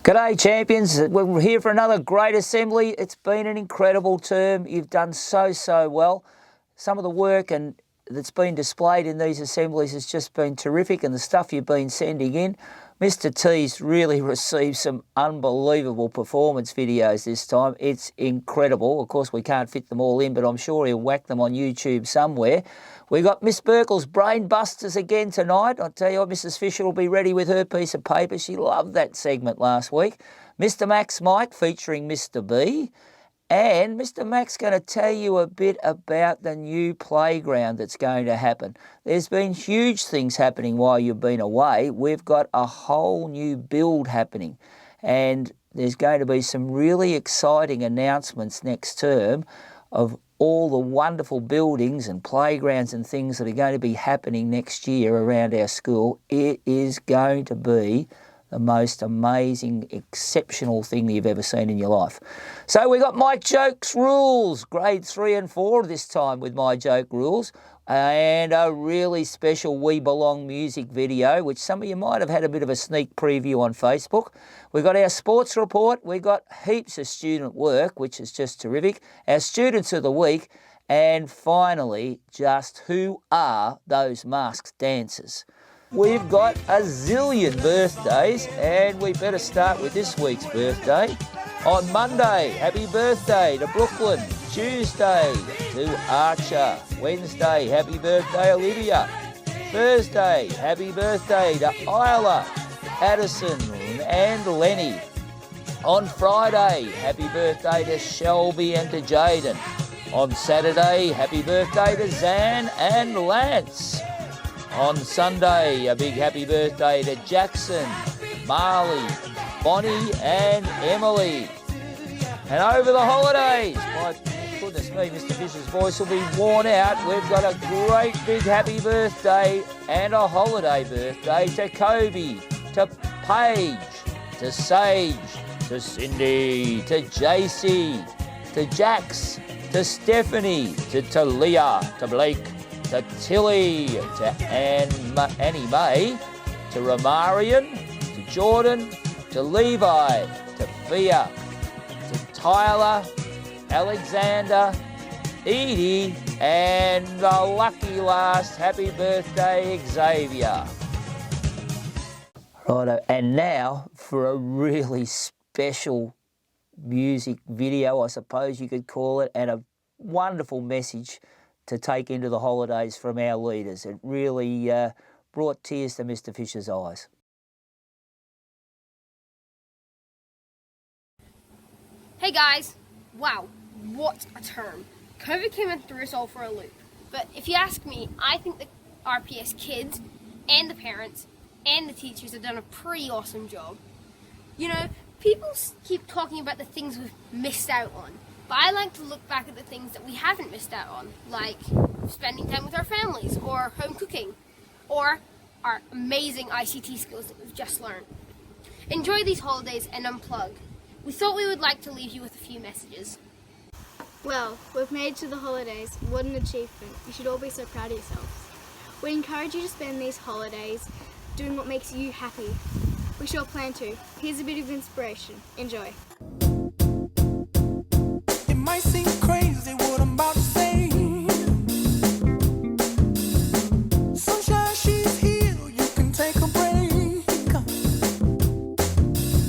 G'day champions, we're here for another great assembly. It's been an incredible term. You've done so well. Some of the work that's been displayed in these assemblies has just been terrific, and the stuff you've been sending in. Mr T's really received some unbelievable performance videos this time. It's incredible. Of course, we can't fit them all in, but I'm sure he'll whack them on YouTube somewhere. We've got Miss Burkle's Brain Busters again tonight. I'll tell you what, Mrs Fisher will be ready with her piece of paper. She loved that segment last week. Mr Max Mike featuring Mr B. And Mr Mac's going to tell you a bit about the new playground that's going to happen. There's been huge things happening while you've been away. We've got a whole new build happening, and there's going to be some really exciting announcements next term of all the wonderful buildings and playgrounds and things that are going to be happening next year around our school. It is going to be the most amazing, exceptional thing you've ever seen in your life. So we got My Jokes Rules, grade 3 and 4 this time with My Joke Rules, and a really special We Belong music video, which some of you might have had a bit of a sneak preview on Facebook. We've got our sports report. We've got heaps of student work, which is just terrific. Our students of the week, and finally, just who are those masked dancers? We've got a zillion birthdays, and we better start with this week's birthday. On Monday, happy birthday to Brooklyn. Tuesday to Archer. Wednesday, happy birthday Olivia. Thursday, happy birthday to Isla, Addison and Lenny. On Friday, happy birthday to Shelby and to Jaden. On Saturday, happy birthday to Zan and Lance. On Sunday, a big happy birthday to Jackson, Marley, Bonnie and Emily. And over the holidays, my goodness me, Mr Fisher's voice will be worn out. We've got a great big happy birthday and a holiday birthday to Kobe, to Paige, to Sage, to Cindy, to JC, to Jax, to Stephanie, to Talia, to Blake, to Tilly, to Annie Mae, to Romarian, to Jordan, to Levi, to Fia, to Tyler, Alexander, Edie, and the lucky last happy birthday, Xavier. Righto, and now for a really special music video, I suppose you could call it, and a wonderful message to take into the holidays from our leaders. It really brought tears to Mr Fisher's eyes. Hey guys, wow, what a term. COVID came and threw us all for a loop. But if you ask me, I think the RPS kids and the parents and the teachers have done a pretty awesome job. You know, people keep talking about the things we've missed out on. But I like to look back at the things that we haven't missed out on, like spending time with our families, or home cooking, or our amazing ICT skills that we've just learned. Enjoy these holidays and unplug. We thought we would like to leave you with a few messages. Well, we've made it to the holidays. What an achievement. You should all be so proud of yourselves. We encourage you to spend these holidays doing what makes you happy. We sure plan to. Here's a bit of inspiration. Enjoy. Might seem crazy what I'm about to say. Sunshine, she's here, you can take a break.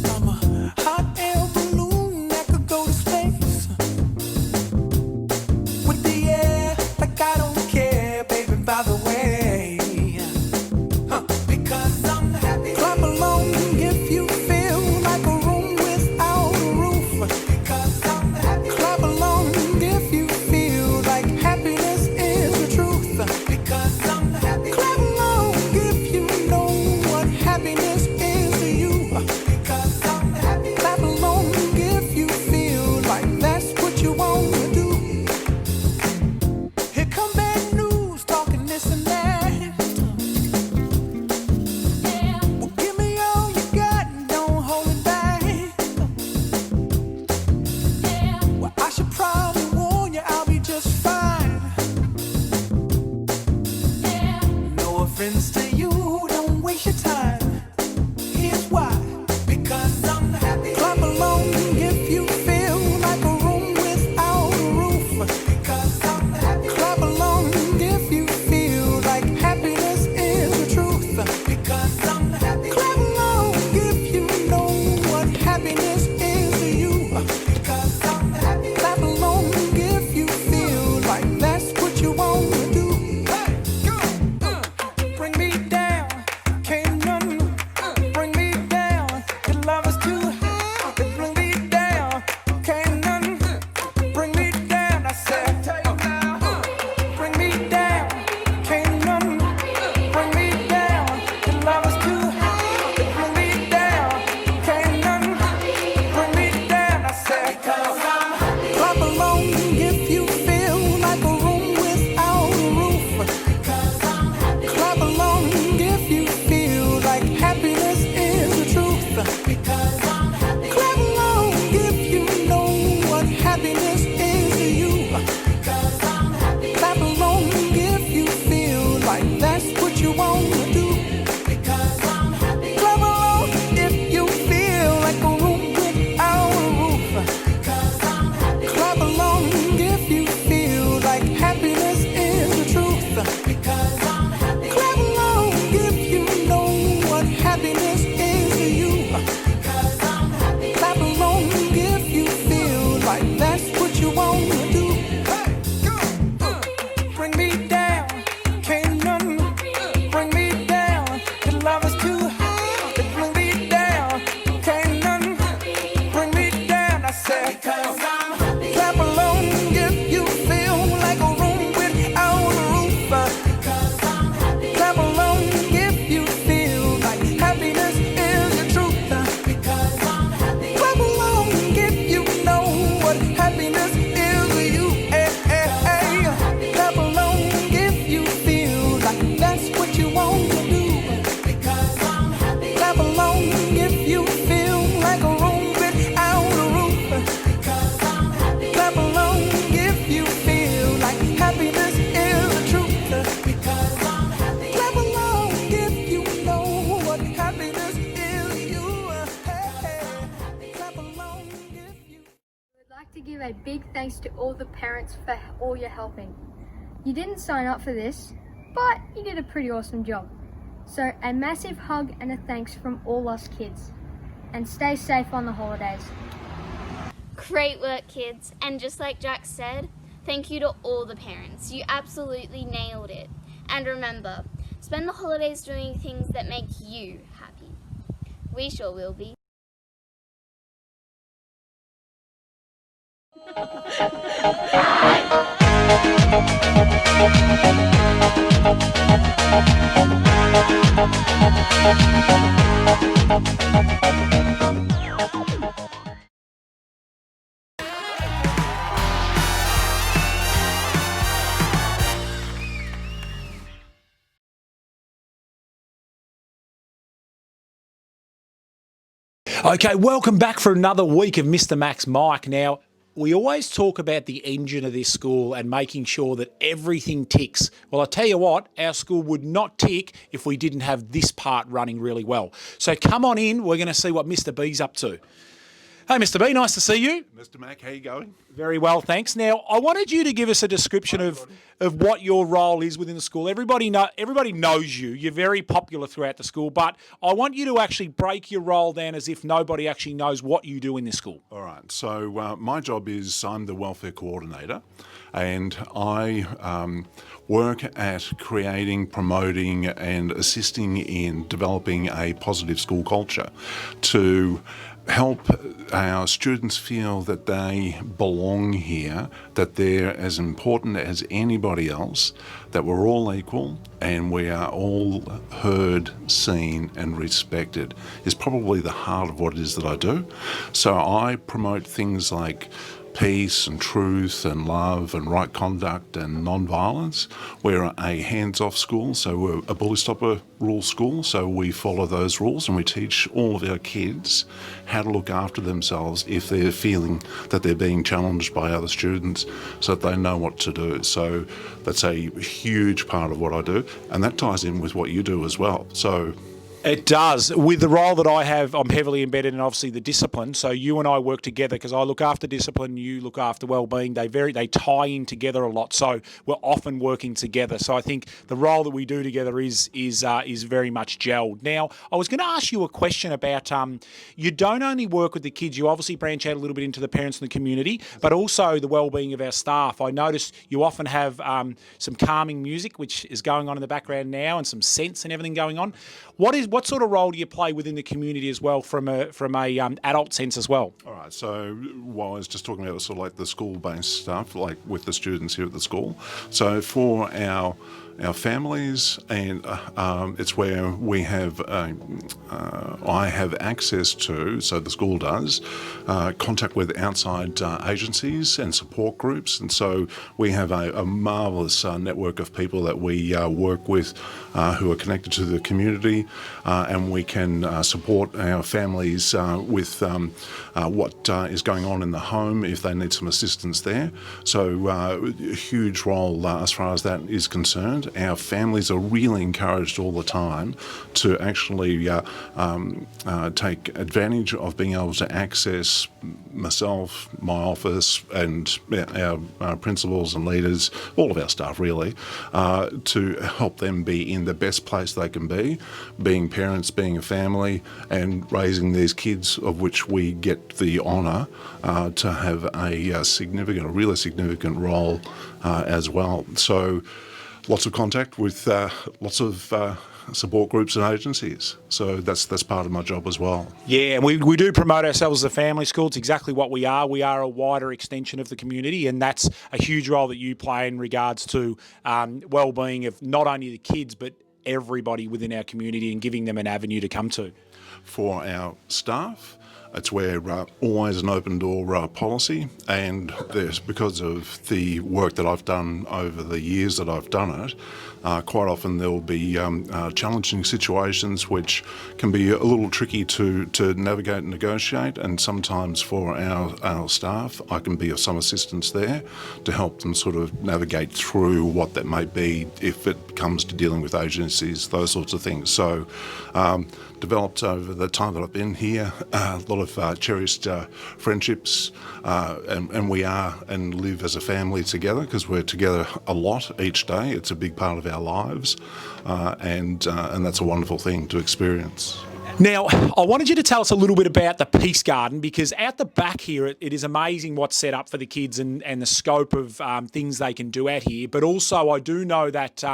I'm a hot air balloon that could go to space. With the air, like I don't care, baby, by the way. Because I'm happy. Clap along if you feel like a room without a roof. Because I'm happy. Clap along Because I'm happy. Clap along if you know what happiness is to you. Because I'm happy. Clap along if you feel like that's what you want to do. Hey, go. Bring me down, can't none bring me down. Your love is too high, bring me down, can't none bring me down. I said, bring me down, can't none bring me down. Your love is too high, bring me down, can't none bring me down. I said, clap along if you feel like a room without a roof. Clap along if you feel like happiness is the truth. Clap along if you know what happiness is to you. Clap along if you feel like that's what you want to do. Clap along if you feel like a room without a roof. Clap along if you feel like happiness is the truth. Clap along if you know what happiness is to you. Clap along if you feel like that's what you want to do. Bring me down, can't none bring me down. Your love is too high, bring me down, can't none bring me down. I said, clap along if you feel like a room without a roof. Clap along if you feel like happiness is the truth. Clap along if you know what happiness is to you. Clap along if you feel like that's what you want to do. Clap along if you feel like a room without a roof. Clap along if you feel like happiness is the truth. Clap along if you know what happiness is to you. Clap along if you. I'd like to give a big thanks to all the parents for all your helping. You didn't sign up for this, but you did a pretty awesome job. So a massive hug and a thanks from all us kids. And stay safe on the holidays. Great work, kids. And just like Jack said, thank you to all the parents. You absolutely nailed it. And remember, spend the holidays doing things that make you happy. We sure will be. Okay, welcome back for another week of Mr. Max Mike. Now, we always talk about the engine of this school and making sure that everything ticks. Well, I tell you what, our school would not tick if we didn't have this part running really well. So come on in, we're going to see what Mr. B's up to. Hey, Mr. B, nice to see you. Mr. Mac, how you going? Very well, thanks. Now, I wanted you to give us a description of what your role is within the school. Everybody knows you. You're very popular throughout the school, but I want you to actually break your role down as if nobody actually knows what you do in this school. All right, so my job is I'm the welfare coordinator, and I work at creating, promoting and assisting in developing a positive school culture to help our students feel that they belong here, that they're as important as anybody else, that we're all equal and we are all heard, seen and respected is probably the heart of what it is that I do. So I promote things like peace and truth and love and right conduct and non-violence. We're a hands-off school, so we're a bully stopper rule school, so we follow those rules and we teach all of our kids how to look after themselves if they're feeling that they're being challenged by other students so that they know what to do. So that's a huge part of what I do, and that ties in with what you do as well. So It does. With the role that I have, I'm heavily embedded in obviously the discipline. So you and I work together because I look after discipline, you look after well-being. They tie in together a lot. So we're often working together. So I think the role that we do together is very much gelled. Now, I was going to ask you a question about you don't only work with the kids. You obviously branch out a little bit into the parents and the community, but also the well-being of our staff. I notice you often have some calming music, which is going on in the background now, and some scents and everything going on. What sort of role do you play within the community as well from a adult sense as well? All right, so while I was just talking about sort of like the school-based stuff, like with the students here at the school, so for our families, and it's where we have, I have access to, so the school does, contact with outside agencies and support groups, and so we have a marvellous network of people that we work with who are connected to the community, and we can support our families with what is going on in the home if they need some assistance there. So a huge role as far as that is concerned. Our families are really encouraged all the time to actually take advantage of being able to access myself, my office, and our principals and leaders, all of our staff really, to help them be in the best place they can be, being parents, being a family, and raising these kids, of which we get the honour to have a really significant role as well. So lots of contact with lots of support groups and agencies. So that's part of my job as well. Yeah, and we do promote ourselves as a family school. It's exactly what we are. We are a wider extension of the community, and that's a huge role that you play in regards to well-being of not only the kids but everybody within our community and giving them an avenue to come to. For our staff, it's where always an open door policy, and there's, because of the work that I've done over the years that I've done it, quite often there will be challenging situations which can be a little tricky to navigate and negotiate, and sometimes for our staff I can be of some assistance there to help them sort of navigate through what that may be if it comes to dealing with agencies, those sorts of things. So developed over the time that I've been here a lot of cherished friendships, and we are and live as a family together because we're together a lot each day. It's a big part of our lives, and that's a wonderful thing to experience. Now, I wanted you to tell us a little bit about the Peace Garden, because out the back here, it is amazing what's set up for the kids and the scope of things they can do out here. But also, I do know that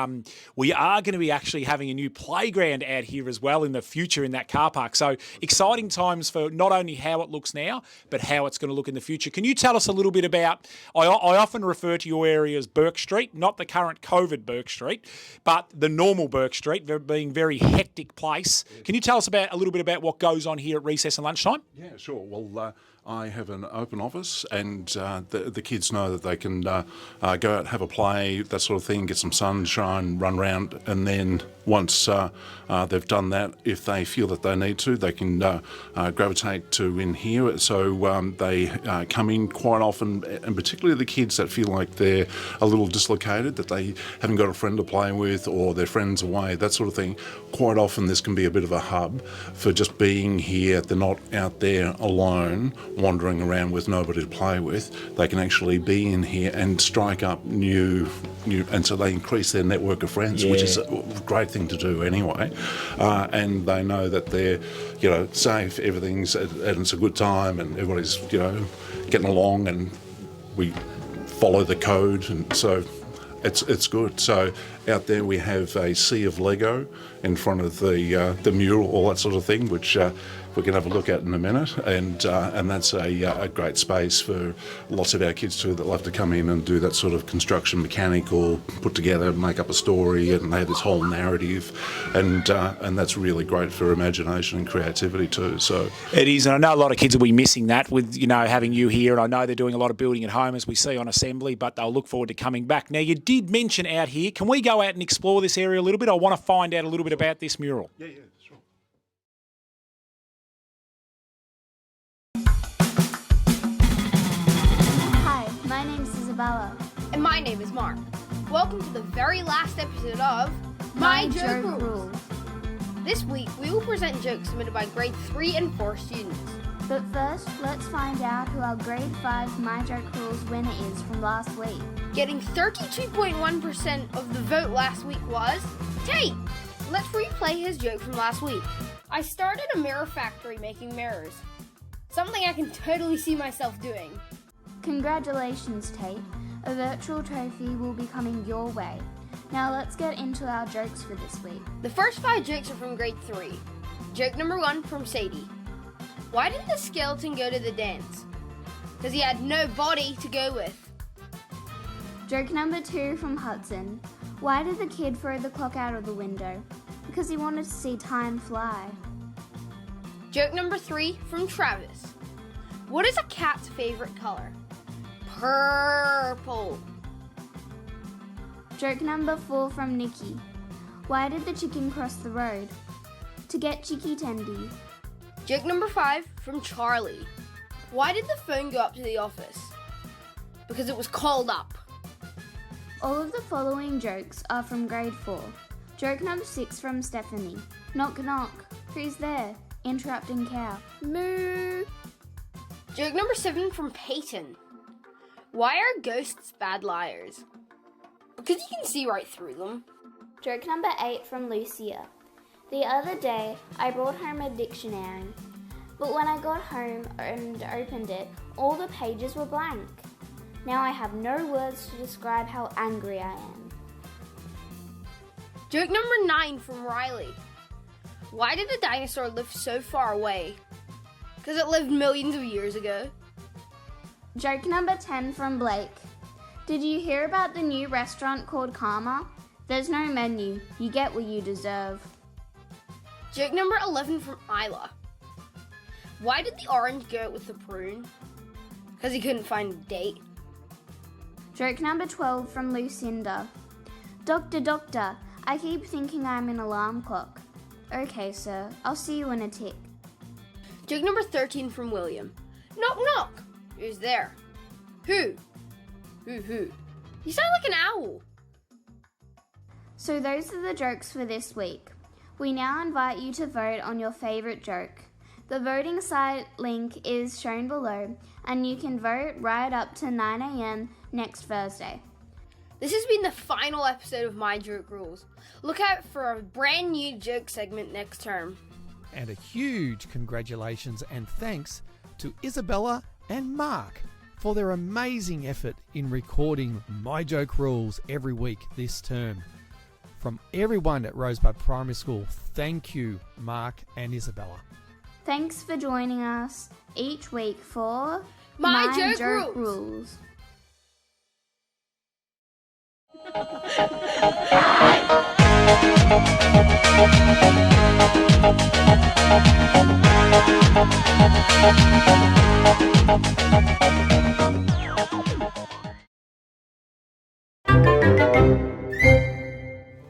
we are going to be actually having a new playground out here as well in the future in that car park. So exciting times for not only how it looks now, but how it's going to look in the future. Can you tell us a little bit about, I often refer to your area as Burke Street, not the current COVID Burke Street, but the normal Burke Street, being a very hectic place. Can you tell us a little bit about what goes on here at recess and lunchtime? Yeah, sure. Well, I have an open office, and the kids know that they can go out, have a play, that sort of thing, get some sunshine, run around, and then once they've done that, if they feel that they need to, they can gravitate to in here. So they come in quite often, and particularly the kids that feel like they're a little dislocated, that they haven't got a friend to play with or their friend's away, that sort of thing. Quite often this can be a bit of a hub for just being here. They're not out there alone, wandering around with nobody to play with. They can actually be in here and strike up new, and so they increase their network of friends, which is a great thing to do anyway. And they know that they're, safe, everything's, and it's a good time, and everybody's, getting along, and we follow the code, and so it's good. So out there we have a sea of Lego in front of the mural, all that sort of thing, which we can have a look at in a minute, and that's a great space for lots of our kids too that love to come in and do that sort of construction, mechanical, put together, make up a story, and they have this whole narrative, and that's really great for imagination and creativity too. So it is, and I know a lot of kids will be missing that with having you here, and I know they're doing a lot of building at home as we see on assembly, but they'll look forward to coming back. Now, you did mention out here. Can we go out and explore this area a little bit? I want to find out a little bit about this mural. yeah, sure. Hi, my name's Isabella. And my name is Mark. Welcome to the very last episode of My Joke Rules. This week, we will present jokes submitted by grade 3 and 4 students. But first, let's find out who our grade 5 My Joke Rules winner is from last week. Getting 32.1% of the vote last week was Tate. Let's replay his joke from last week. I started a mirror factory making mirrors. Something I can totally see myself doing. Congratulations, Tate. A virtual trophy will be coming your way. Now let's get into our jokes for this week. The first 5 jokes are from grade 3. Joke number 1 from Sadie. Why did the skeleton go to the dance? Because he had no body to go with. Joke number 2 from Hudson. Why did the kid throw the clock out of the window? Because he wanted to see time fly. Joke number 3 from Travis. What is a cat's favorite color? Purple. Joke number 4 from Nikki. Why did the chicken cross the road? To get chicky tendies. Joke number 5 from Charlie. Why did the phone go up to the office? Because it was called up. All of the following jokes are from grade 4. Joke number 6 from Stephanie. Knock knock. Who's there? Interrupting cow. Moo. Joke number 7 from Peyton. Why are ghosts bad liars? Because you can see right through them. Joke number 8 from Lucia. The other day, I brought home a dictionary, but when I got home and opened it, all the pages were blank. Now I have no words to describe how angry I am. Joke number 9 from Riley. Why did the dinosaur live so far away? Because it lived millions of years ago. Joke number 10 from Blake. Did you hear about the new restaurant called Karma? There's no menu. You get what you deserve. Joke number 11 from Isla. Why did the orange go with the prune? Because he couldn't find a date. Joke number 12 from Lucinda. Doctor, doctor, I keep thinking I'm an alarm clock. Okay, sir, I'll see you in a tick. Joke number 13 from William. Knock, knock. Who's there? Who? Who? You sound like an owl. So those are the jokes for this week. We now invite you to vote on your favourite joke. The voting site link is shown below, and you can vote right up to 9 a.m. next Thursday. This has been the final episode of My Joke Rules. Look out for a brand new joke segment next term. And a huge congratulations and thanks to Isabella and Mark for their amazing effort in recording My Joke Rules every week this term. From everyone at Rosebud Primary School, thank you, Mark and Isabella. Thanks for joining us each week for My Joke Rules.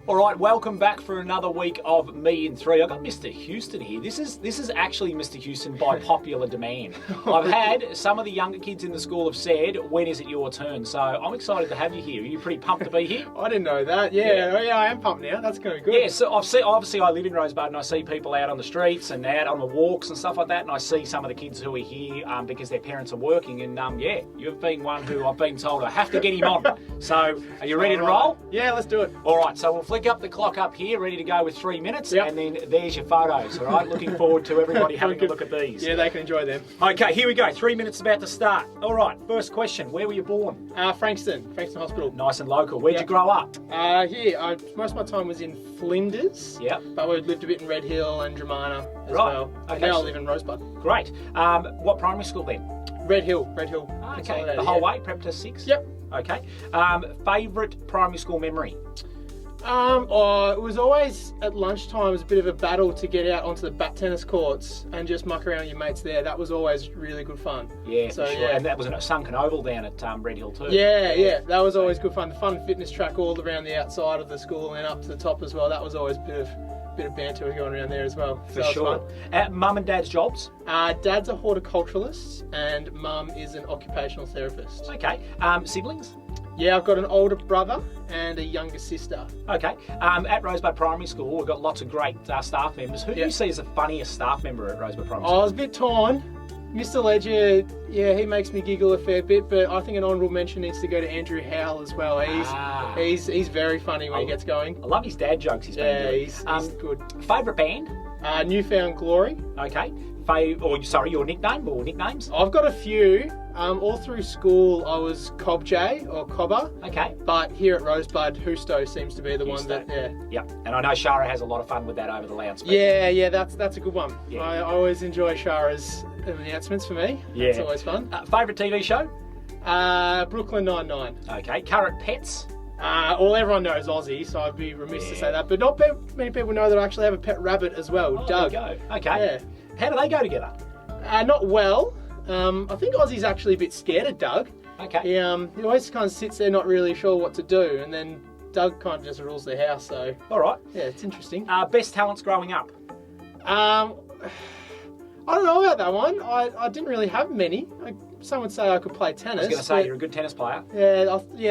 All right, welcome back for another week of Me in 3. I've got Mr. Houston here. This is actually Mr. Houston by popular demand. I've had some of the younger kids in the school have said, when is it your turn? So I'm excited to have you here. Are you pretty pumped to be here? I didn't know that. Yeah, I am pumped now. That's going to be good. Yeah, so obviously I live in Rosebud and I see people out on the streets and out on the walks and stuff like that, and I see some of the kids who are here because their parents are working, and yeah, you've been one who I've been told I have to get him on. So are you ready to roll? Yeah, let's do it. All right, so we'll flick up the clock up here, ready to go with 3 minutes, Yep. and then there's your photos, all right? Looking forward to everybody having a look at these. Yeah, they can enjoy them. Okay, here we go. 3 minutes about to start. All right, first question. Where were you born? Frankston Hospital. Nice and local. Where'd you Yep. grow up? Here, most of my time was in Flinders. Yep. But we lived a bit in Red Hill and Dramana as Right. well. Okay, And now so- I live in Rosebud. Great. What primary school then? Red Hill. Okay, Consolidated, the whole yeah. way, prep to 6? Yep. Okay. Favourite primary school memory? It was always at lunchtime. It was a bit of a battle to get out onto the bat tennis courts and just muck around with your mates there. That was always really good fun. Yeah, So, for sure. yeah. And that was in a sunken oval down at Red Hill too. Yeah, that was always good fun. The fun fitness track all around the outside of the school and up to the top as well. That was always a bit of banter going around there as well. For So that was sure. fun. Mum and Dad's jobs? Dad's a horticulturalist and Mum is an occupational therapist. Okay. Siblings? Yeah, I've got an older brother and a younger sister. Okay. At Rosebud Primary School, we've got lots of great staff members. Who do you see as the funniest staff member at Rosebud Primary I School? was a bit torn. Mr. Ledger, yeah, he makes me giggle a fair bit, but I think an honourable mention needs to go to Andrew Howell as well. He's very funny when he gets going. I love his dad jokes he's been doing. He's good. Favourite band? Newfound Glory. Okay. Your nickname or nicknames? I've got a few. All through school, I was Cobb J or Cobber. Okay. But here at Rosebud, Husto seems to be the one that, Yep. And I know Shara has a lot of fun with that over the loudspeaker. Yeah, that's a good one. Yeah. I always enjoy Shara's announcements for me. Yeah. It's always fun. Favourite TV show? Brooklyn Nine-Nine. Okay. Current pets? Everyone knows Aussie, so I'd be remiss to say that. But not many people know that I actually have a pet rabbit as well, Doug. There you go. Okay. Yeah. How do they go together? Not well. I think Aussie's actually a bit scared of Doug. Okay. He always kind of sits there not really sure what to do, and then Doug kind of just rules the house, so... All right. Yeah, it's interesting. Best talents growing up? I don't know about that one. I didn't really have many. Some would say I could play tennis. I was going to say you're a good tennis player. Yeah,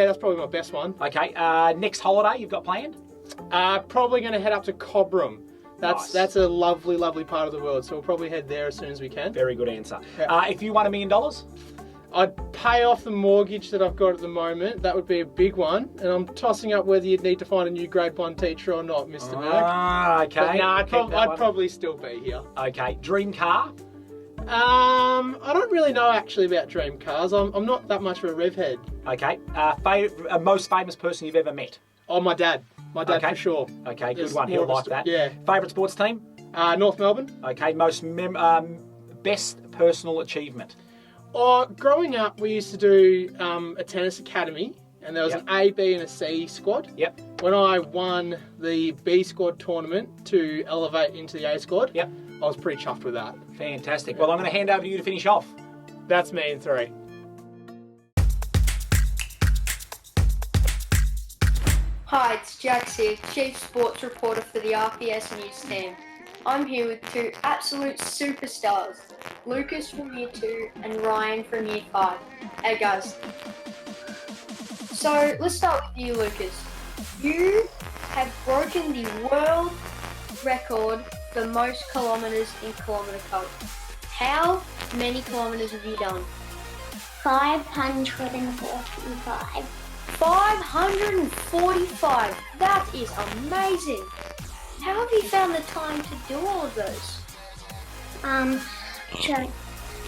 that's probably my best one. Okay. Next holiday you've got planned? Probably going to head up to Cobram. Nice. That's a lovely, lovely part of the world, so we'll probably head there as soon as we can. Very good answer. Yeah. If you won $1 million? I'd pay off the mortgage that I've got at the moment. That would be a big one. And I'm tossing up whether you'd need to find a new grade 1 teacher or not, Mr. Merck. Okay. But no, I'd one. probably still be here. Okay. Dream car? I don't really know actually about dream cars. I'm not that much of a rev head. Okay. Most famous person you've ever met? Oh, my dad. My dad Okay. for sure. Okay, good Yes, one. He'll more of a like that. Yeah. Favourite sports team? North Melbourne. Okay. Best personal achievement? Growing up, we used to do a tennis academy, and there was Yep. an A, B, and a C squad. Yep. When I won the B squad tournament to elevate into the A squad, Yep. I was pretty chuffed with that. Fantastic. Well, I'm going to hand over to you to finish off. That's me in 3. Hi, it's Jax here, Chief Sports Reporter for the RPS News team. I'm here with 2 absolute superstars, Lucas from Year 2 and Ryan from Year 5. Hey guys. So let's start with you, Lucas. You have broken the world record for most kilometres in kilometre code. How many kilometres have you done? 545. 545! That is amazing! How have you found the time to do all of those?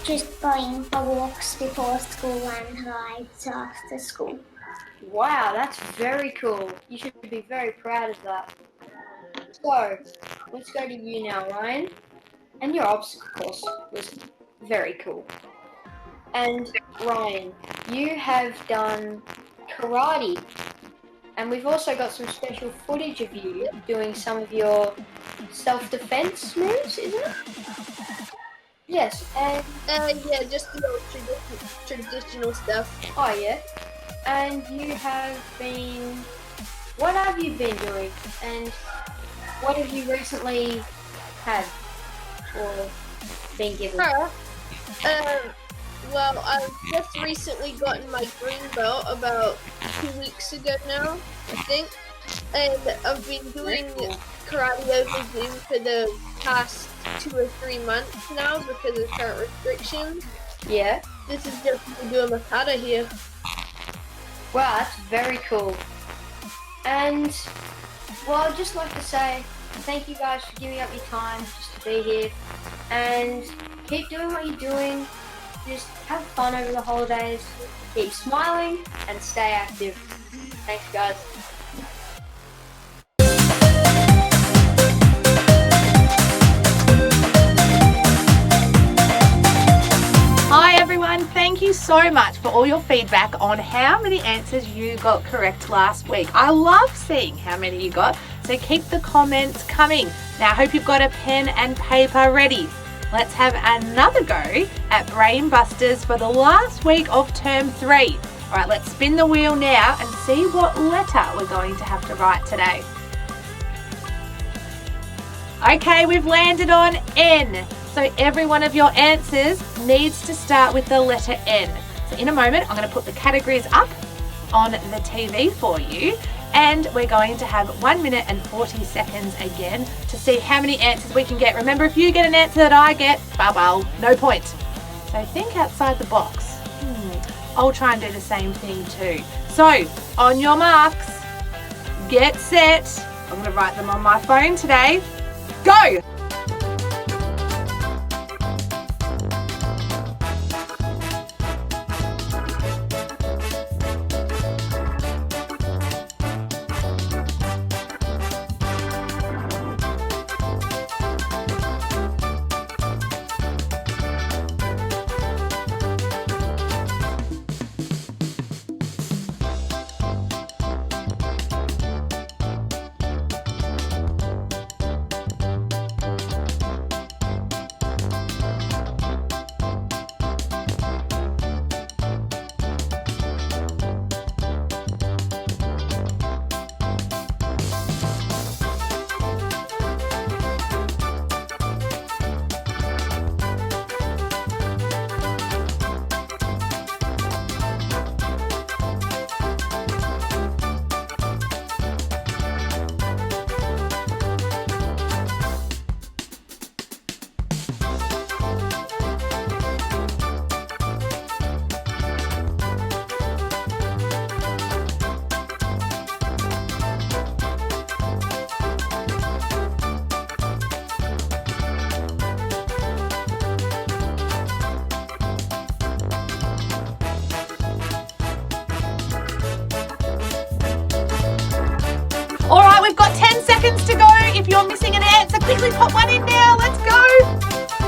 Just going for walks before school and rides after school. Wow, that's very cool. You should be very proud of that. So, let's go to you now, Ryan. And your obstacle course was very cool. And Ryan, you have done karate. And we've also got some special footage of you doing some of your self-defense moves, isn't it? Yes, and Yeah, just the old traditional stuff. oh yeah. And you have been... What have you been doing? And what have you recently had? Or been given? Well, I've just recently gotten my green belt about 2 weeks ago now, I think. And I've been doing karate over Zoom for the past 2 or 3 months now because of current restrictions. Yeah. This is just me doing my kata here. Wow, that's very cool. And, well, I'd just like to say thank you guys for giving up your time just to be here. And keep doing what you're doing. Just have fun over the holidays. Keep smiling and stay active. Thanks, guys. Hi everyone, thank you so much for all your feedback on how many answers you got correct last week. I love seeing how many you got, so keep the comments coming. Now I hope you've got a pen and paper ready. Let's have another go at Brain Busters for the last week of term 3. Alright, let's spin the wheel now and see what letter we're going to have to write today. Okay, we've landed on N. So every one of your answers needs to start with the letter N. So in a moment, I'm going to put the categories up on the TV for you. And we're going to have 1 minute and 40 seconds again to see how many answers we can get. Remember, if you get an answer that I get, bubble, no point. So think outside the box. I'll try and do the same thing too. So, on your marks, get set. I'm going to write them on my phone today. Go! All right, we've got 10 seconds to go. If you're missing an answer, quickly pop one in now. Let's go.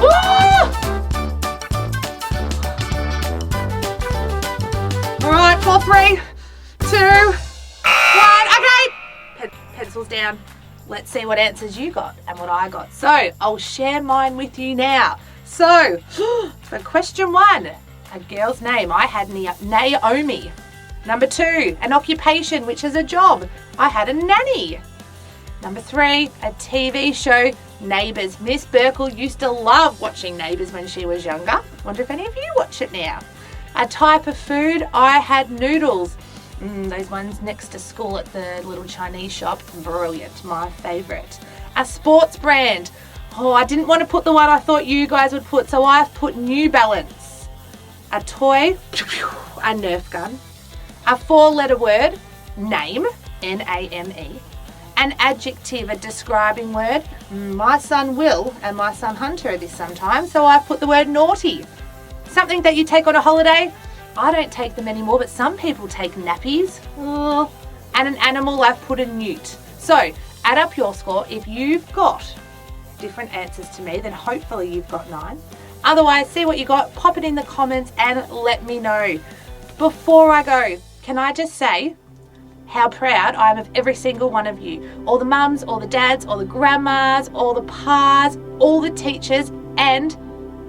Woo! All right, 4, 3, 2, 1. Okay. Pencils down. Let's see what answers you got and what I got. So I'll share mine with you now. So for question 1, a girl's name, I had Naomi. Number 2, an occupation, which is a job. I had a nanny. Number 3, a TV show, Neighbours. Miss Burkle used to love watching Neighbours when she was younger. Wonder if any of you watch it now. A type of food, I had noodles. Those ones next to school at the little Chinese shop. Brilliant, my favourite. A sports brand. Oh, I didn't want to put the one I thought you guys would put, so I've put New Balance. A toy, a Nerf gun. A 4-letter word, name, N-A-M-E. An adjective, a describing word. My son Will and my son Hunter are this sometimes, so I've put the word naughty. Something that you take on a holiday. I don't take them anymore, but some people take nappies. And an animal, I've put a newt. So add up your score. If you've got different answers to me, then hopefully you've got 9. Otherwise, see what you got, pop it in the comments and let me know. Before I go, can I just say how proud I am of every single one of you. All the mums, all the dads, all the grandmas, all the pas, all the teachers, and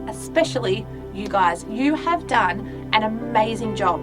especially you guys. You have done an amazing job.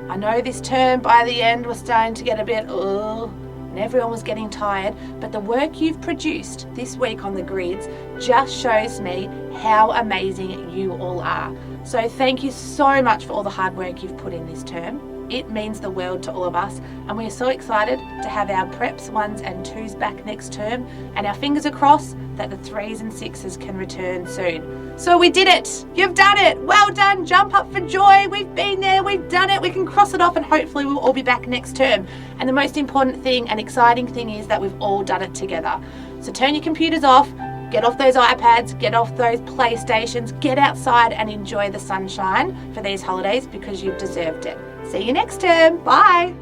I know this term by the end was starting to get a bit and everyone was getting tired, but the work you've produced this week on the grids just shows me how amazing you all are. So thank you so much for all the hard work you've put in this term. It means the world to all of us, and we're so excited to have our preps 1s and 2s back next term, and our fingers are crossed that the 3s and 6s can return soon. So we did it! You've done it! Well done! Jump up for joy! We've been there, we've done it, we can cross it off, and hopefully we'll all be back next term. And the most important thing and exciting thing is that we've all done it together. So turn your computers off, get off those iPads, get off those PlayStations, get outside and enjoy the sunshine for these holidays because you've deserved it. See you next term. Bye.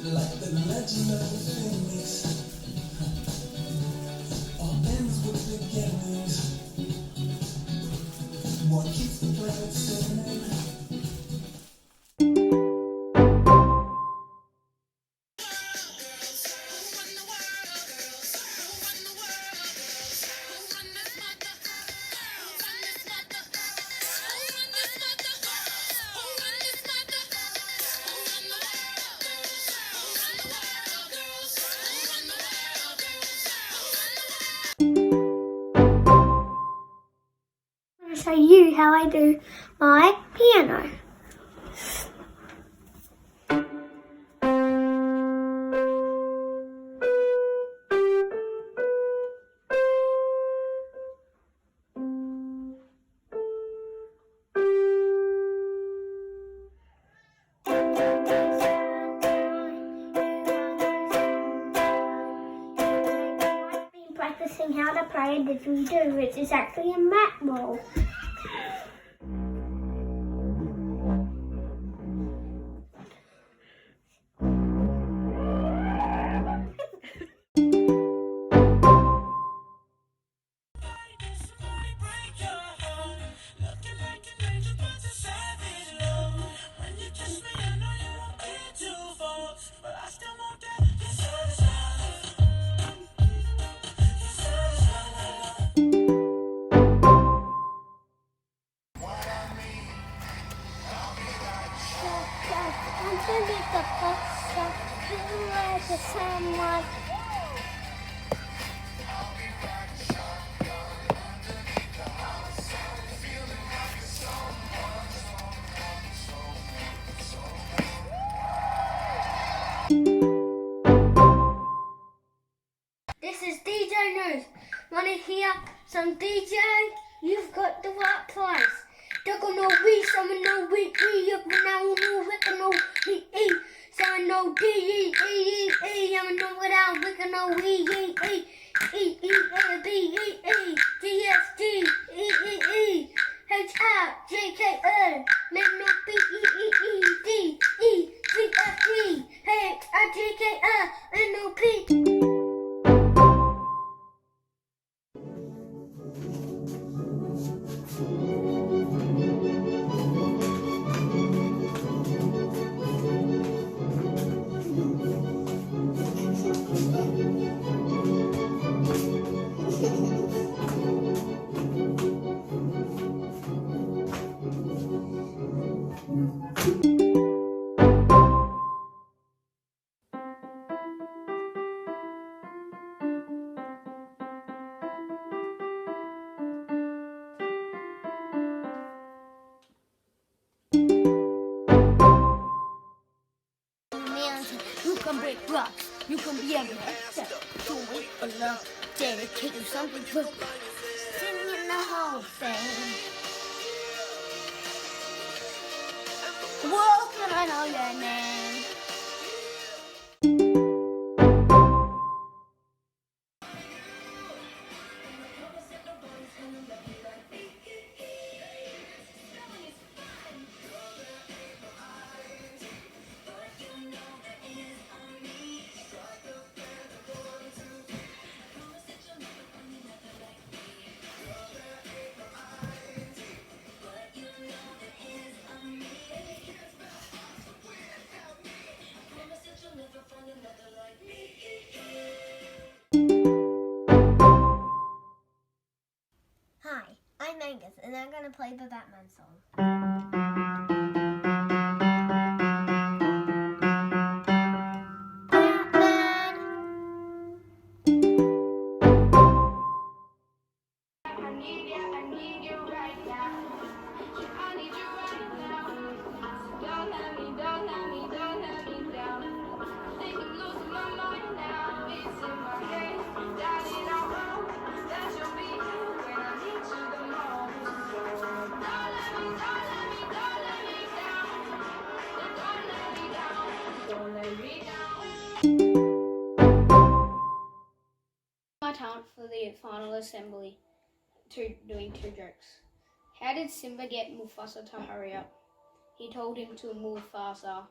Like the legend of the phoenix, all ends you how I do my piano. Practicing how to play a didgeridoo, which is actually a mat roll. This is DJ News. Want to hear some DJ? You've got the right place. Don't know we, some know we, up now, no, we can know he, some know D, I'm know without, we can know we, B, G, S, D, E, H, I, J, K, L, make no B, D, G, F, G, H, I, J, K, L, N, O, P. You can break rocks, you can be every step. Do it for love, dedicate you something good. Singing the whole thing. Whoa, can I know your name? Hi, I'm Angus, and I'm going to play the Batman song. My talent for the final assembly doing 2 jokes. How did Simba get Mufasa to hurry up? He told him to move faster.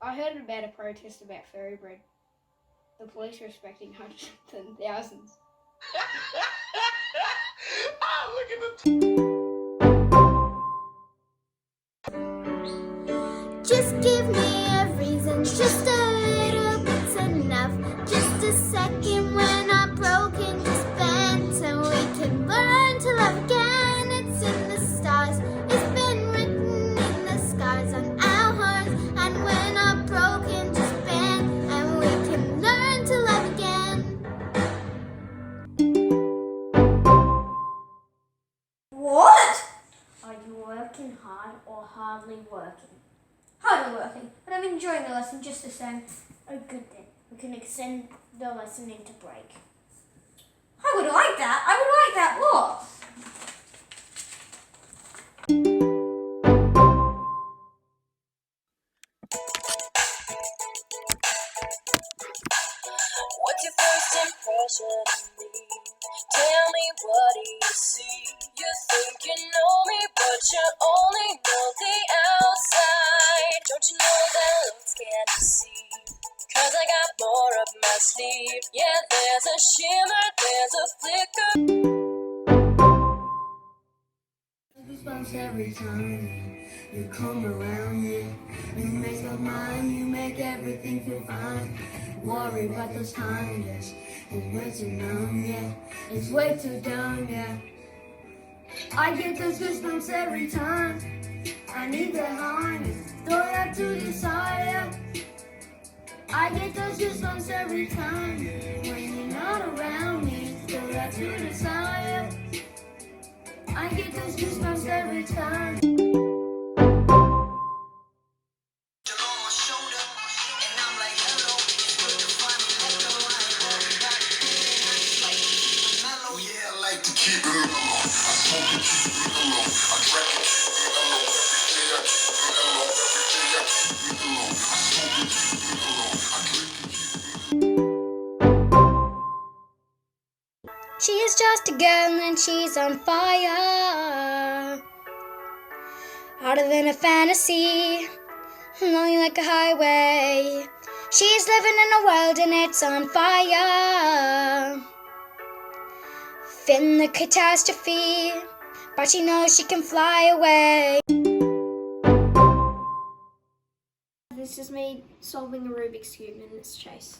I heard about a protest about fairy bread. The police are expecting hundreds and thousands. Look at the Just give me a reason, just a little bit's enough. Just a second when I'm broken, just bend, and we can learn to love again. It's in the stars, it's been written in the scars on our hearts. And when I'm broken, just bend, and we can learn to love again. hardly working. Hardly working, but I'm enjoying the lesson just the same. Oh, good then. We can extend the lesson into break. I would like that. I would like that. Look. What's your first impression of me? Tell me, what do you see? You think you know me, but you only know the outside. Don't you know that looks can't deceive? 'Cause I got more up my sleeve. Yeah, there's a shimmer, there's a flicker. Goosebumps every time you come around me. You make my mind, you make everything feel fine. Worry about those times, yes. It's way too numb, yeah. It's way too dumb, yeah. I get those goosebumps every time. I need that honey, throw that to the side, yeah. I get those goosebumps every time when you're not around me. Throw that to the side, yeah. I get those goosebumps every time. She's just a girl and she's on fire. Harder than a fantasy, lonely like a highway. She's living in a world and it's on fire. Feeling the catastrophe, but she knows she can fly away. This is me solving a Rubik's Cube in this chase.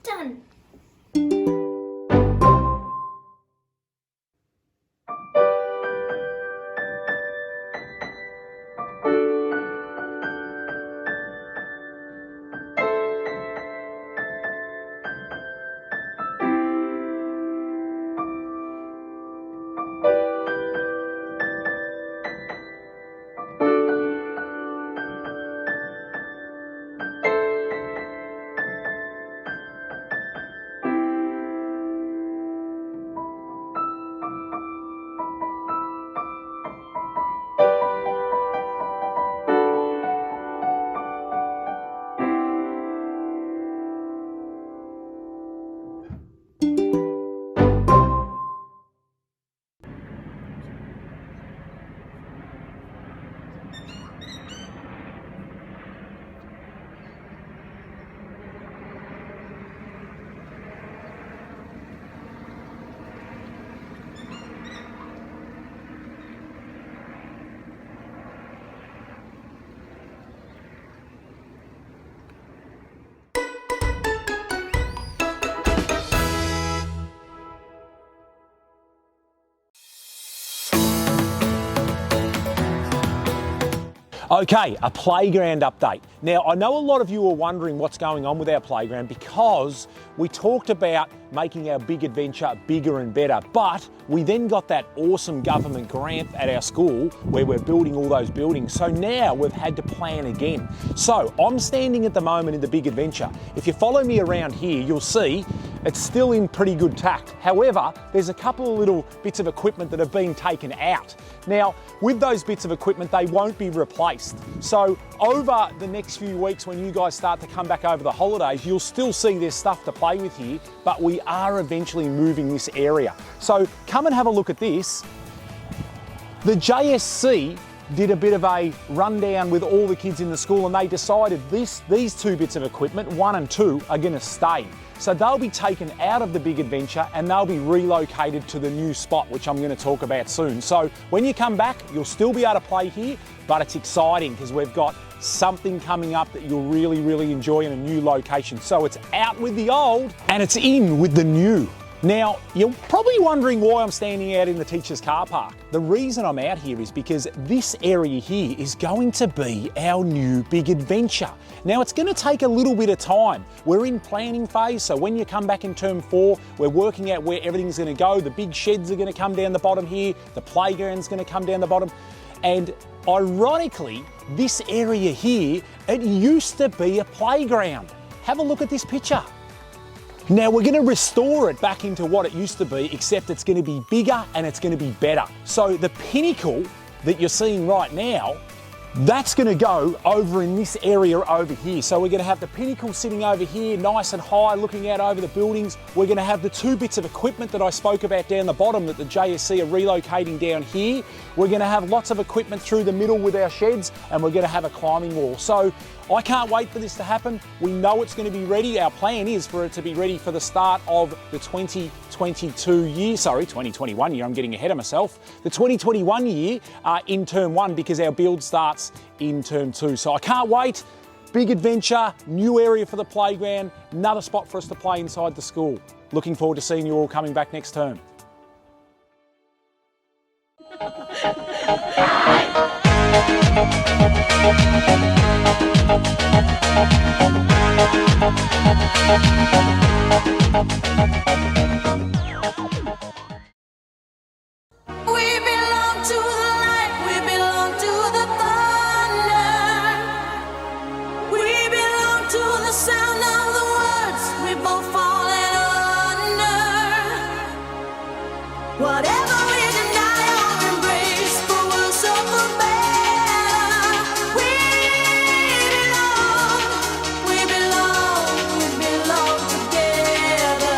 Done. Okay, a playground update. Now, I know a lot of you are wondering what's going on with our playground because we talked about making our big adventure bigger and better, but we then got that awesome government grant at our school where we're building all those buildings. So now we've had to plan again. So I'm standing at the moment in the big adventure. If you follow me around here, you'll see it's still in pretty good tact. However, there's a couple of little bits of equipment that have been taken out. Now, with those bits of equipment, they won't be replaced. So over the next few weeks, when you guys start to come back over the holidays, you'll still see there's stuff to play with here, but we are eventually moving this area. So come and have a look at this. The JSC did a bit of a rundown with all the kids in the school and they decided these two bits of equipment, 1 and 2, are going to stay. So they'll be taken out of the big adventure and they'll be relocated to the new spot, which I'm going to talk about soon. So when you come back, you'll still be able to play here, but it's exciting because we've got something coming up that you'll really, really enjoy in a new location. So it's out with the old and it's in with the new. Now, you're probably wondering why I'm standing out in the teacher's car park. The reason I'm out here is because this area here is going to be our new big adventure. Now, it's going to take a little bit of time. We're in planning phase, so when you come back in term 4, we're working out where everything's going to go. The big sheds are going to come down the bottom here, the playground's going to come down the bottom, and ironically, this area here, it used to be a playground. Have a look at this picture. Now we're going to restore it back into what it used to be, except it's going to be bigger and it's going to be better. So the pinnacle that you're seeing right now, that's going to go over in this area over here. So we're going to have the pinnacle sitting over here, nice and high, looking out over the buildings. We're going to have the 2 bits of equipment that I spoke about down the bottom that the JSC are relocating down here. We're going to have lots of equipment through the middle with our sheds, and we're going to have a climbing wall. So I can't wait for this to happen. We know it's going to be ready. Our plan is for it to be ready for the start of the 2021 year. I'm getting ahead of myself. The 2021 year in term 1, because our build starts in term 2. So I can't wait. Big adventure, new area for the playground, another spot for us to play inside the school. Looking forward to seeing you all coming back next term. We belong to the light, we belong to the thunder. We belong to the sound of the words we both fallen under. Whatever we deny or embrace, for worse or for better, we belong together.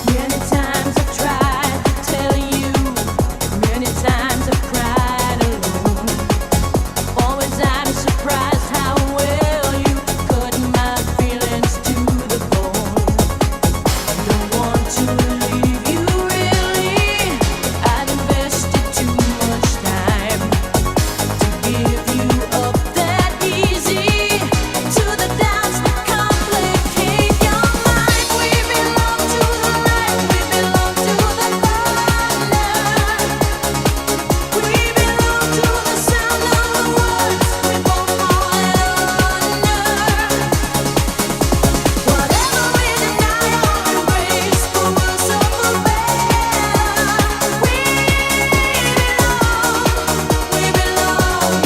Many times I've tried to tell you, many times I've cried alone. Always I'm surprised how well you cut my feelings to the bone. I don't want to leave you really, I've invested too much time to give you up that easy, to the doubts that complicate your mind. We belong to the light, we belong to the thunder. We belong to the sound of the words we both fallen under. Whatever we deny or embrace, for worse or for better, we belong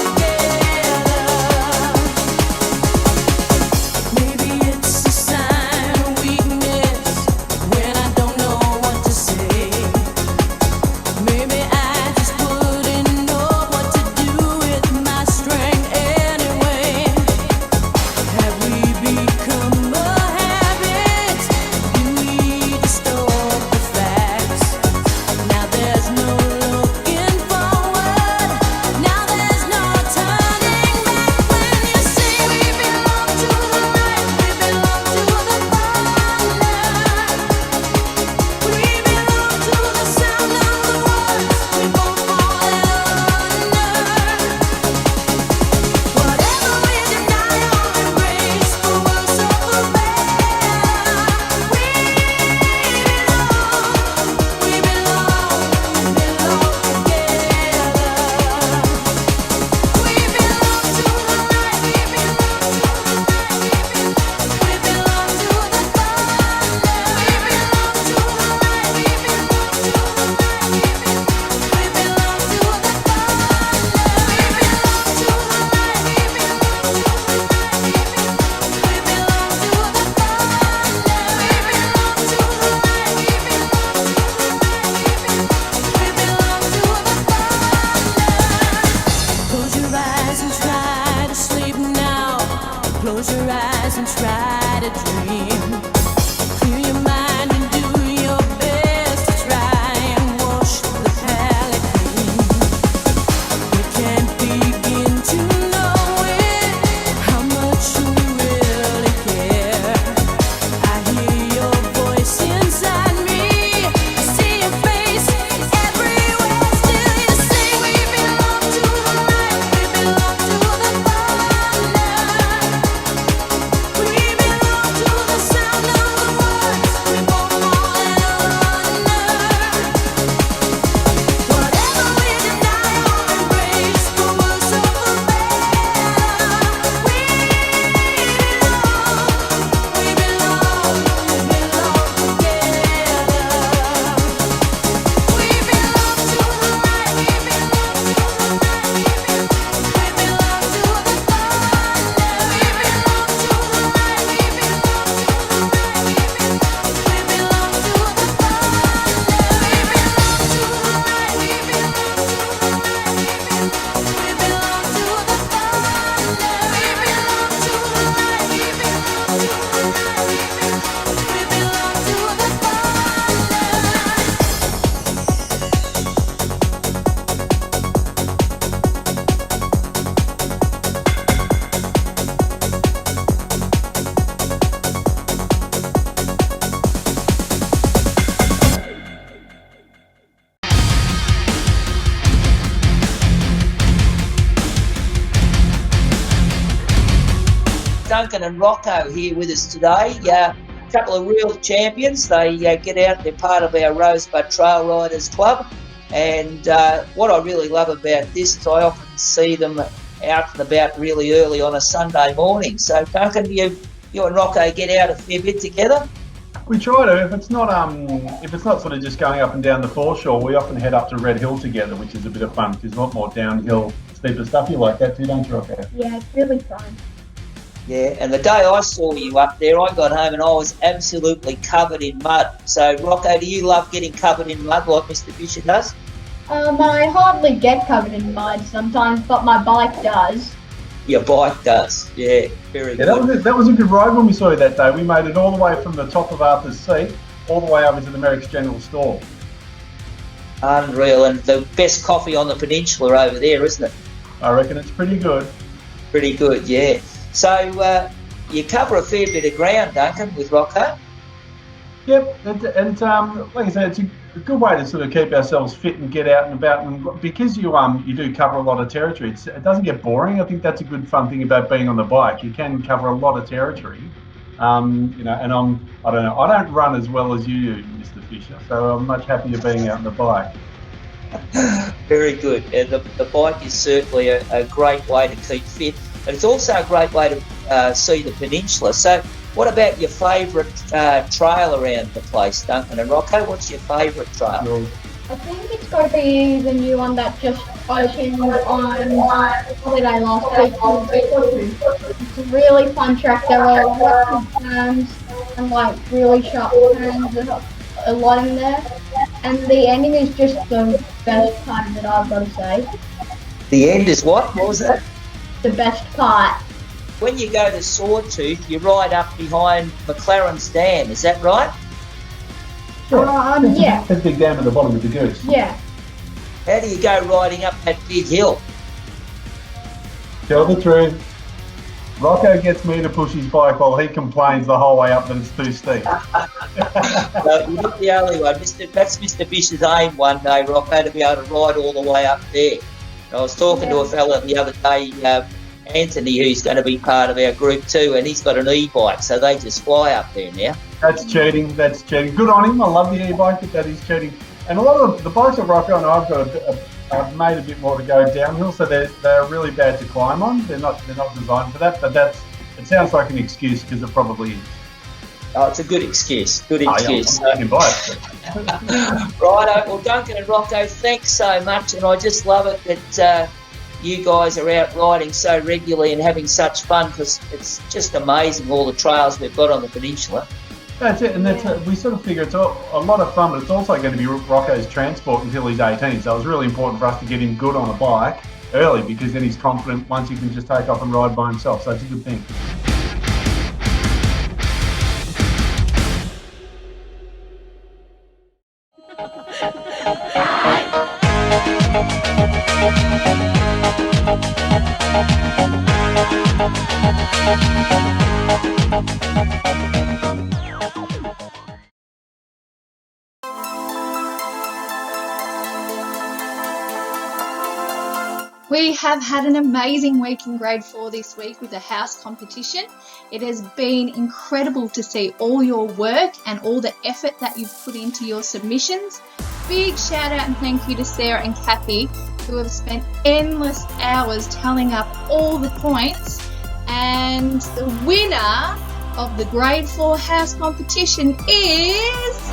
together. Maybe it's a sign of weakness when I don't know what to say. Maybe I just wouldn't know what to do with my strength anyway. Have we become a habit? Do we distort the facts? Now there's no looking forward. Now there's no turning back. When you say we belong to the light, we belong to the thunder. We belong to the sound of the words Duncan and Rocco here with us today. A couple of real champions. They get out, they're part of our Rosebud Trail Riders Club. And what I really love about this is I often see them out and about really early on a Sunday morning. So, Duncan, you and Rocco get out a fair bit together? We try to. If it's not sort of just going up and down the foreshore, we often head up to Red Hill together, which is a bit of fun. There's a lot more downhill, steeper stuff. You like that too, don't you, Rocco? Yeah, it's really fun. Yeah, and the day I saw you up there, I got home and I was absolutely covered in mud. So, Rocco, do you love getting covered in mud like Mr. Fisher does? I hardly get covered in mud sometimes, but my bike does. Your bike does, yeah, very good. That was a good ride when we saw you that day. We made it all the way from the top of Arthur's Seat, all the way over to the Merrick's General Store. Unreal, and the best coffee on the peninsula over there, isn't it? I reckon it's pretty good. Pretty good, yeah. So you cover a fair bit of ground, Duncan, with Rocco. Yep, and like I said, it's a good way to sort of keep ourselves fit and get out and about. And because you do cover a lot of territory, it doesn't get boring. I think that's a good fun thing about being on the bike. You can cover a lot of territory. And I don't run as well as you do, Mr. Fisher. So I'm much happier being out on the bike. Very good. And the bike is certainly a great way to keep fit. And it's also a great way to see the peninsula. So what about your favourite trail around the place, Duncan and Rocco? What's your favourite trail? I think it's got to be the new one that just opened on holiday last week. It's a really fun track. There are lots of turns and like really sharp turns. There's a lot in there. And the ending is just the best part of it, I've got to say. The end is what? What was that? The best part. When you go to Sawtooth, you ride up behind McLaren's Dam, is that right? Yeah. There's a big dam at the bottom of the Goose. Yeah. How do you go riding up that big hill? Tell the truth. Rocco gets me to push his bike while he complains the whole way up that it's too steep. No, you're not the only one. That's Mr. Fisher's aim one day, Rocco, to be able to ride all the way up there. I was talking to a fella the other day, Anthony, who's going to be part of our group too, and he's got an e-bike, so they just fly up there now. That's cheating. Good on him. I love the e-bike, but that is cheating. And a lot of the bikes that Rocco and I've got I've made a bit more to go downhill, so they're really bad to climb on. They're not designed for that, but it sounds like an excuse because it probably is. Oh, it's a good excuse. Good excuse. Yeah, I can buy it. Righto. Well, Duncan and Rocco, thanks so much, and I just love it that you guys are out riding so regularly and having such fun, because it's just amazing all the trails we've got on the peninsula. That's it, and we sort of figure it's a lot of fun, but it's also going to be Rocco's transport until he's 18, so it was really important for us to get him good on a bike early, because then he's confident once he can just take off and ride by himself, so it's a good thing. We have had an amazing week in grade 4 this week with the house competition. It has been incredible to see all your work and all the effort that you've put into your submissions. Big shout out and thank you to Sarah and Kathy, who have spent endless hours tallying up all the points. And the winner of the grade 4 house competition is...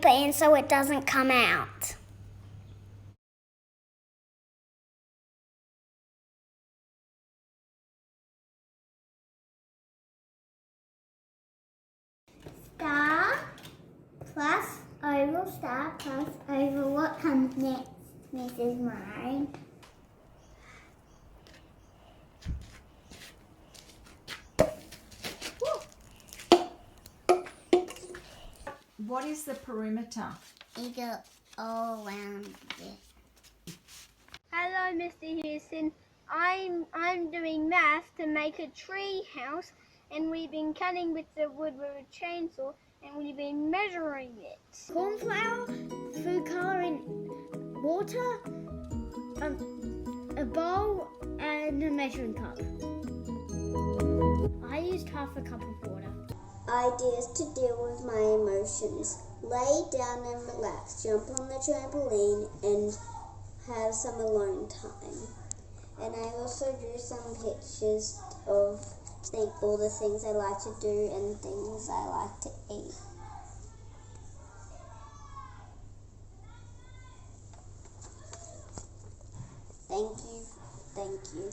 it in so it doesn't come out. Star plus oval, star plus oval. What comes next, Mrs. Murray? What is the perimeter? You go all around this. Hello, Mr. Houston. I'm doing math to make a tree house, and we've been cutting with the wood with a chainsaw, and we've been measuring it. Cornflour, food coloring, water, a bowl, and a measuring cup. I used half a cup of water. Ideas to deal with my emotions. Lay down and relax. Jump on the trampoline and have some alone time. And I also drew some pictures of all the things I like to do and things I like to eat. Thank you. Thank you.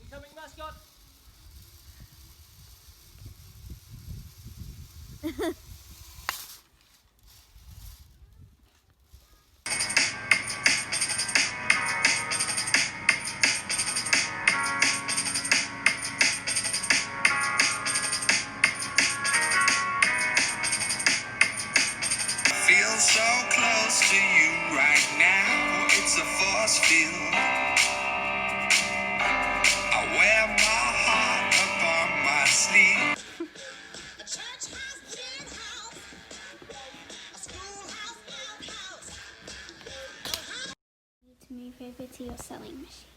Incoming mascot. Feel so close to you right now. It's a force field. I wear my heart upon my sleeve. To move over to your sewing machine.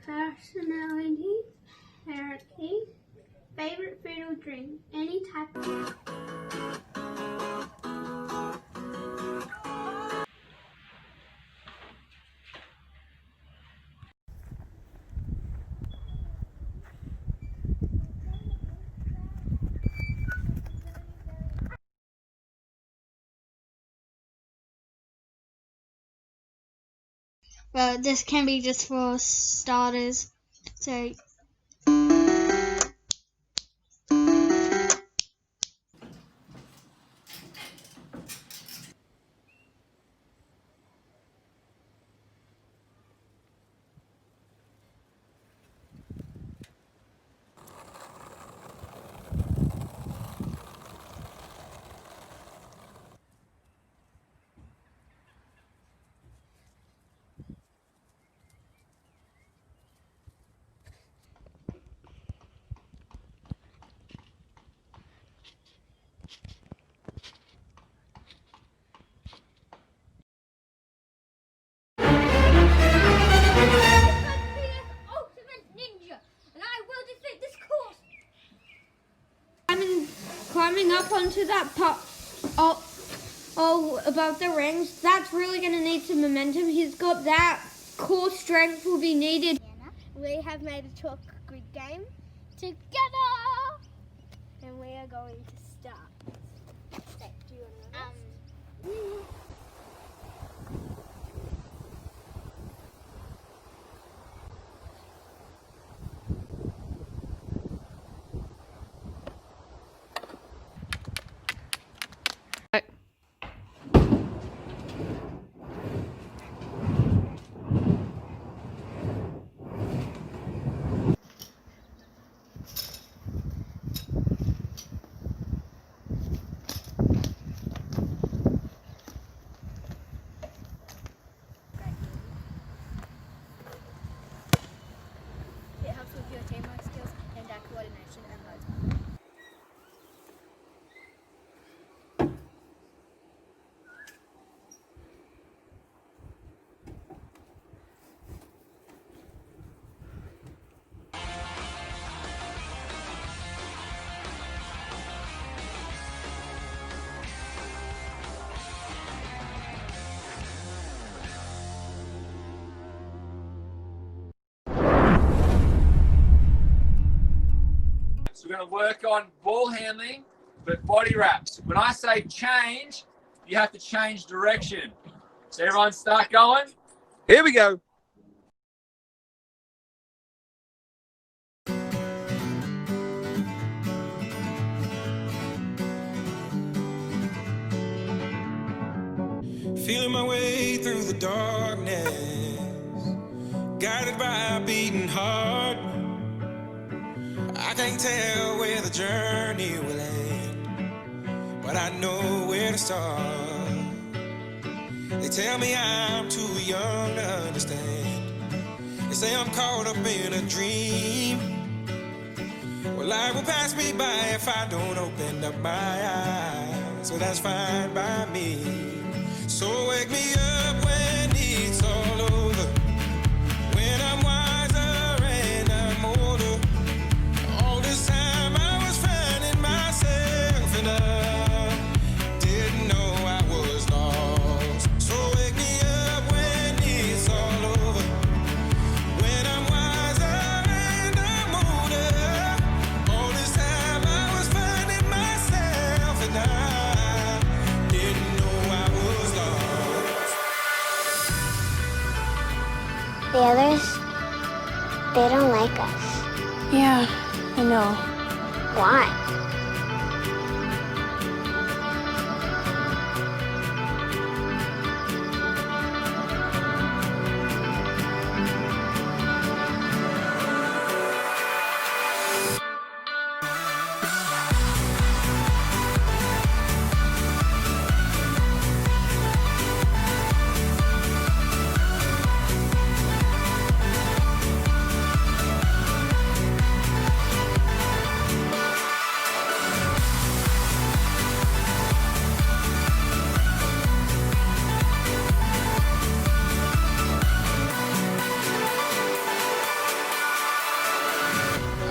Personality, hierarchy, favorite food or drink, any type of... Well, this can be just for starters. So Climbing up onto that above the rings, that's really going to need some momentum. He's got that core strength will be needed. we have made a chalk grid game. together. And we are going to start. Do you want to It helps with your teamwork skills and our coordination and loads more. So we're going to work on ball handling, but body wraps. When I say change, you have to change direction. So everyone start going. Here we go. Feeling my way through the darkness, guided by a beating heart. I can't tell where the journey will end, but I know where to start. They tell me I'm too young to understand. They say I'm caught up in a dream. Well, life will pass me by if I don't open up my eyes. So that's fine by me. So wake me up when it's all over, when I'm wiser and I'm older. All this time I was finding myself and I didn't know I was lost. So wake me up when it's all over, when I'm wiser and I'm older. All this time I was finding myself and I didn't know I was lost. The others, they don't like us. Yeah, I know. Why?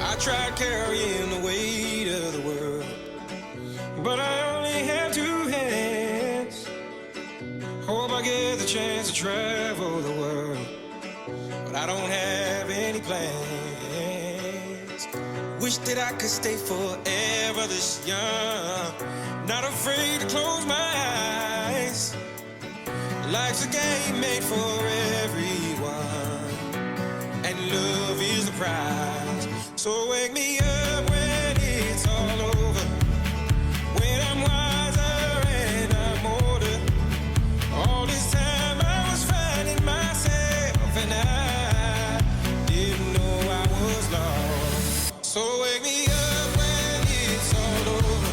I tried carrying the weight of the world, but I only have two hands. Hope I get the chance to travel the world, but I don't have any plans. Wish that I could stay forever this young, not afraid to close my eyes. Life's a game made for everyone, and love is the prize. So wake me up when it's all over, when I'm wiser and I'm older. All this time I was finding myself and I didn't know I was lost. So wake me up when it's all over,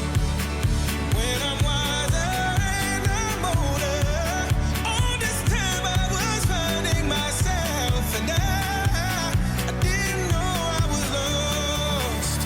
when I'm wiser and I'm older. All this time I was finding myself and I didn't know I was lost.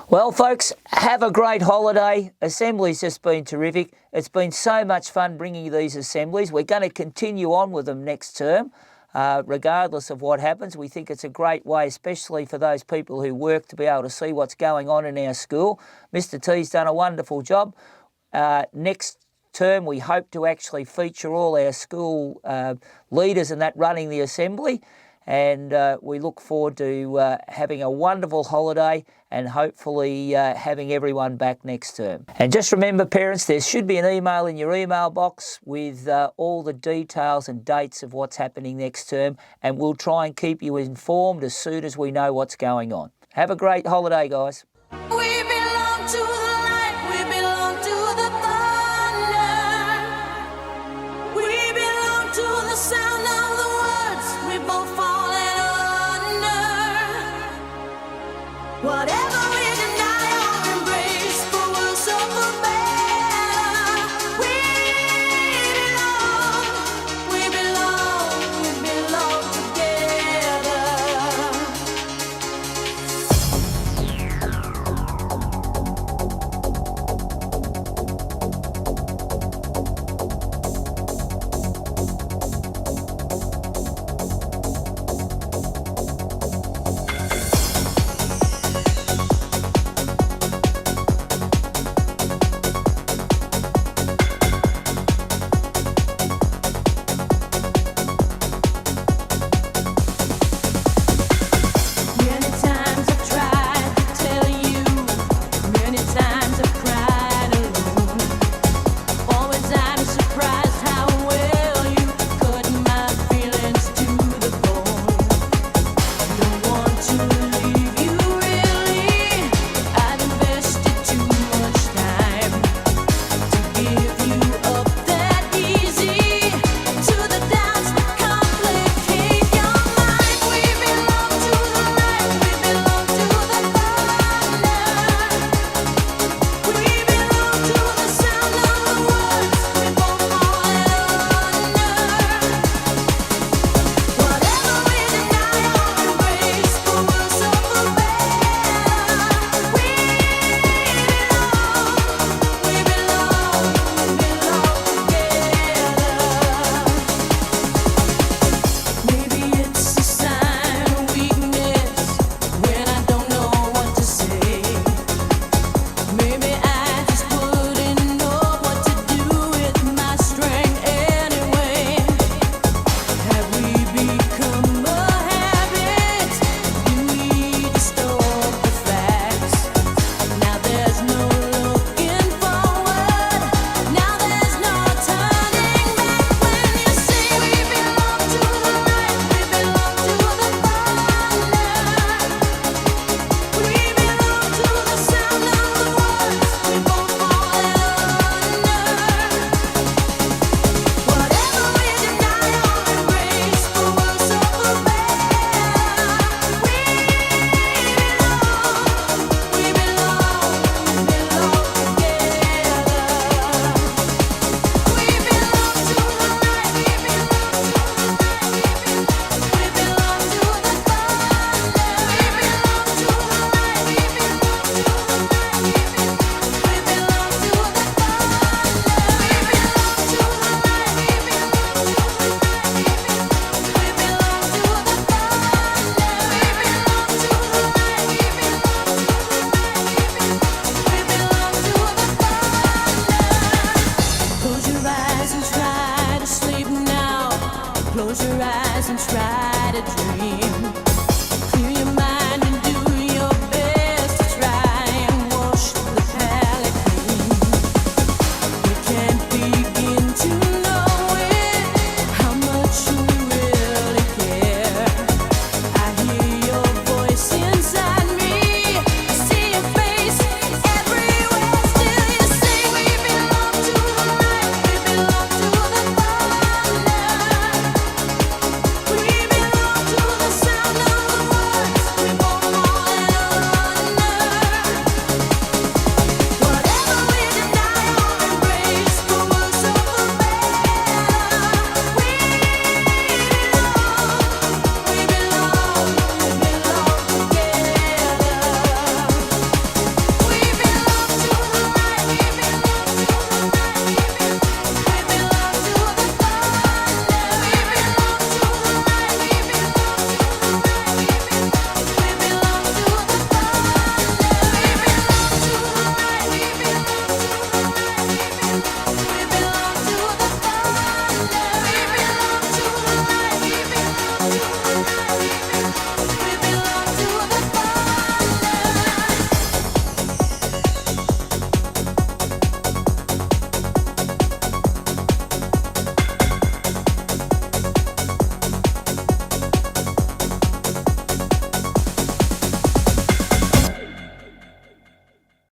Well, folks, have a great holiday. Assembly's just been terrific. It's been so much fun bringing you these assemblies. We're going to continue on with them next term, regardless of what happens. We think it's a great way, especially for those people who work, to be able to see what's going on in our school. Mr T's done a wonderful job. Next term, we hope to actually feature all our school leaders and that running the assembly. And we look forward to having a wonderful holiday and hopefully having everyone back next term. And just remember, parents, there should be an email in your email box with all the details and dates of what's happening next term, and we'll try and keep you informed as soon as we know what's going on. Have a great holiday, guys.